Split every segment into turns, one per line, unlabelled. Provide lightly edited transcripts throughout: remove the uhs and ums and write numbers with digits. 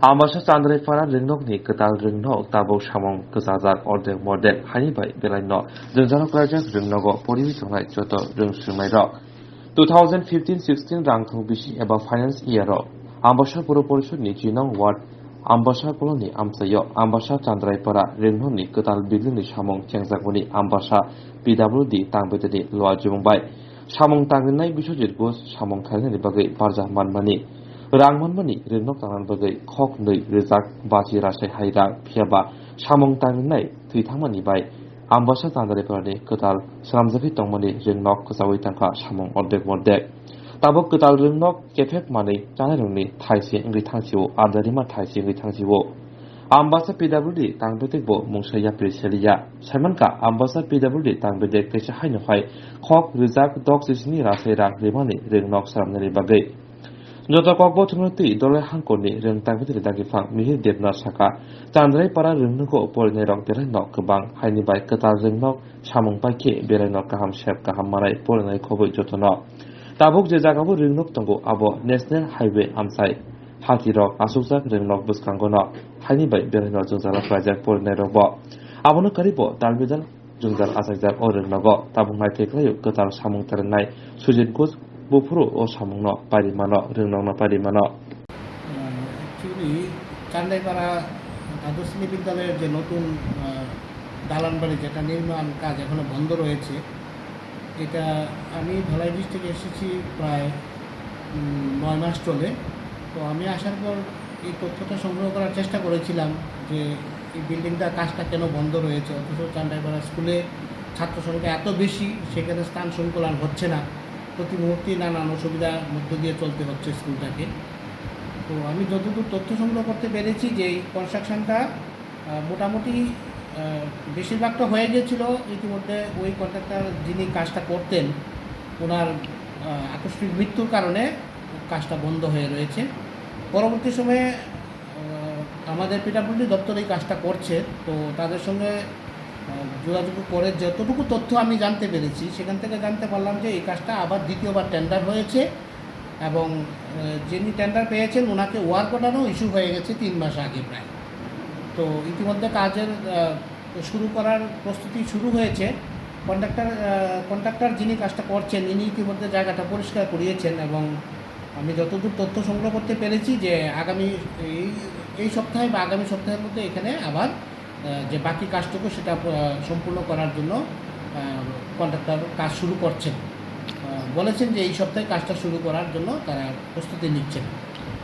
Ambasa Chandraipara Ringnokni Ketal Ringnok Tabok Samong Kesajak Ordek Mordek Hanibai Belaino Jengjalok Rajak Ringnogo Poribitongai Joto Ringsungmairok 2015-16 Rangthong Bisi eba Finance Year Ambasa Puro Porishod ni Jinong Ward Ambasa Koloni Amsayo Ambasa Chandraipara Ringnokni Ketal Bidlini Samong Chengjakmoni Ambasa PWD Tangbetedi Loa Jumbai Samong Tangnai Bisojit Gus Samong Thailani Bagai Parjah Manmani Rangmanmani Ringnok Tangan Bagai Khok Nei Rizak Baji Rasai Hairang Phiaba Samong Tangnai Thuithamani Bai Ambasa Chandraipara Ketal Slamjafi Tongmani Ringnok Kesawi Tangka Samong Ordek Mordek Tabok Ketal Ringnok Kefek Mani Chanarungni Thaisi Ingri Thangsiwo Ardarima Thaisi Ingri Thangsiwo Ambasa PWD Tangbetekbo Mungsaya Priseliya Saimanka Ambasa PWD Tangbedek Techa Hainohai Khok Rizak Dok Sisini Rasai Rang Rimani Ringnok Saramnari Bagai Jota kokbo thunoti dole hangkoni reng tangbeti dagi phang mihir debna saka Chandraipara ringnuko porinai belai nok kebang haini bai ketal ringnok samung paike belai nok kaham shep kaham marai porinai khoboi jotono tabuk je jagabo ringnok tongo abo national highway amsai hakirok asukjak ringnok buskangono haini bai belai nok jongjala project porinai rokbo abono karibo dalbidal jongjal asakjak o ringnogo tabuk nai teklayo ketal samung tarnai sujit gus Bupuro o Samungno Parimano Ringnokno Parimano
actually Chandaipara দ্বাদশ শ্রেণী বিদ্যালয়ের যে নতুন দালান বাড়ি যেটা নির্মাণ কাজ এখনো বন্ধ রয়েছে এটা আমি ধলাই ডিস্ট্রিক্টে এসেছি প্রায় 9 মাস চলে তো আমি আসার পর এই তথ্যটা সংগ্রহ করার চেষ্টা করেছিলাম যে এই বিল্ডিংটার কাজটা কেন বন্ধ রয়েছে অথচ চান্দাইপাড়া স্কুলে ছাত্র সংখ্যা এত বেশি সেখানে স্থান সংকুলান হচ্ছে না প্রতি মুহূর্তেই নানান অসুবিধার মধ্য দিয়ে চলতে হচ্ছে স্কুলটাকে তো আমি যতদূর তথ্য সংগ্রহ করতে পেরেছি যে এই কনস্ট্রাকশনটা মোটামুটি বেশিরভাগটা হয়ে গিয়েছিল ইতিমধ্যে ওই কন্ট্রাক্টর যিনি কাজটা করতেন ওনার আকস্মিক মৃত্যুর কারণে কাজটা বন্ধ হয়ে রয়েছে পরবর্তী সময়ে আমাদের পিডব্লিউডি দপ্তর এই কাজটা করছে তো তাদের সঙ্গে যোগাযোগ করে যতটুকু তথ্য আমি জানতে পেরেছি সেখান থেকে জানতে পারলাম যে এই কাজটা আবার দ্বিতীয়বার টেন্ডার হয়েছে এবং যিনি টেন্ডার পেয়েছেন ওনাকে ওয়ার্ক অর্ডারও ইস্যু হয়ে গেছে 3 মাস আগে প্রায় তো ইতিমধ্যে কাজের শুরু করার প্রস্তুতি শুরু হয়েছে কন্ট্রাক্টর যিনি কাজটা করছেন ইনি ইতিমধ্যে জায়গাটা পরিষ্কার করিয়েছেন এবং আমি যতদূর তথ্য সংগ্রহ করতে পেরেছি যে আগামী এই সপ্তাহে বা আগামী সপ্তাহের মধ্যে এখানে আবার যে বাকি কাজটুকু সেটা সম্পূর্ণ করার জন্য কন্ট্রাক্টর কাজ শুরু করছেন বলেছেন যে এই সপ্তাহে কাজটা শুরু করার জন্য তারা প্রস্তুতি নিচ্ছেন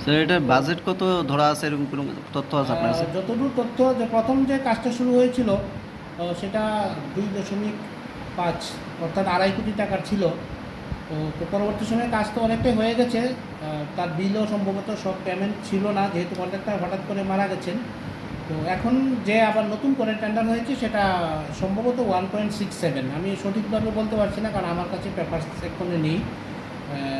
স্যার এটা বাজেট কত ধরা আছে এরকম কোনো তথ্য আছে আপনার কাছে
যতদূর তথ্য যে প্রথম যে কাজটা শুরু হয়েছিল সেটা 2.5 অর্থাৎ 2.5 কোটি টাকার ছিল তো পরবর্তী সময়ে কাজ তো অনেকটাই হয়ে গেছে তার বিলও সম্ভবত সব পেমেন্ট ছিল না যেহেতু কন্ট্রাক্টর হঠাৎ করে মারা গেছেন তো এখন যে আবার নতুন করে টেন্ডার হয়েছে সেটা সম্ভবত 1.67 আমি সঠিকভাবে বলতে পারছি না কারণ আমার কাছে পেপার সেকশনে নেই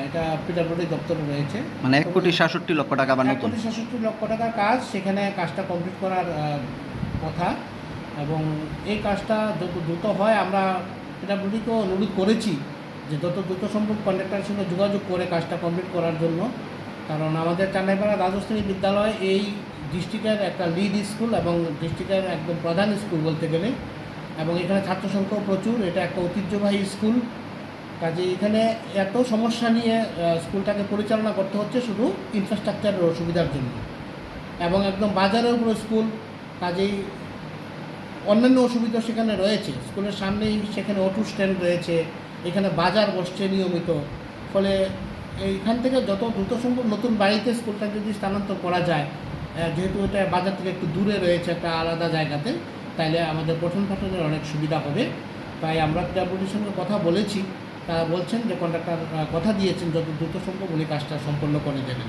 এটা পিডব্লিউডি দপ্তরে রয়েছে
মানে 1,67,00,000 টাকা বা নতুন
1,67,00,000 টাকার কাজ সেখানে কাজটা কমপ্লিট করার কথা এবং এই কাজটা যত দ্রুত হয় আমরা পিডব্লিউডিকেও অনুরোধ করেছি যে যত দ্রুত সম্ভব কন্ট্রাক্টরের সঙ্গে যোগাযোগ করে কাজটা কমপ্লিট করার জন্য কারণ আমাদের চান্দাইপাড়া দ্বাদশ শ্রেণী বিদ্যালয় এই ডিস্ট্রিক্টের একটা লিড স্কুল এবং ডিস্ট্রিক্টের একদম প্রধান স্কুল বলতে গেলে এবং এখানে ছাত্র সংখ্যাও প্রচুর এটা একটা ঐতিহ্যবাহী স্কুল কাজে এখানে এত সমস্যা নিয়ে স্কুলটাকে পরিচালনা করতে হচ্ছে শুধু ইনফ্রাস্ট্রাকচারের অসুবিধার জন্য এবং একদম বাজারের উপর স্কুল কাজেই অন্যান্য অসুবিধা সেখানে রয়েছে স্কুলের সামনেই সেখানে অটো স্ট্যান্ড রয়েছে এখানে বাজার বসছে নিয়মিত ফলে এইখান থেকে যত দ্রুত সম্ভব নতুন বাড়িতে স্কুলটা যদি স্থানান্তর করা যায় যেহেতু এটা বাজার থেকে একটু দূরে রয়েছে একটা আলাদা জায়গাতে তাইলে আমাদের পঠন পাঠনের অনেক সুবিধা হবে তাই আমরা পিডব্লিউডির সঙ্গে কথা বলেছি তারা বলছেন যে কন্ট্রাক্টর কথা দিয়েছেন যত দ্রুত সম্ভব উনি কাজটা সম্পন্ন করে দেবেন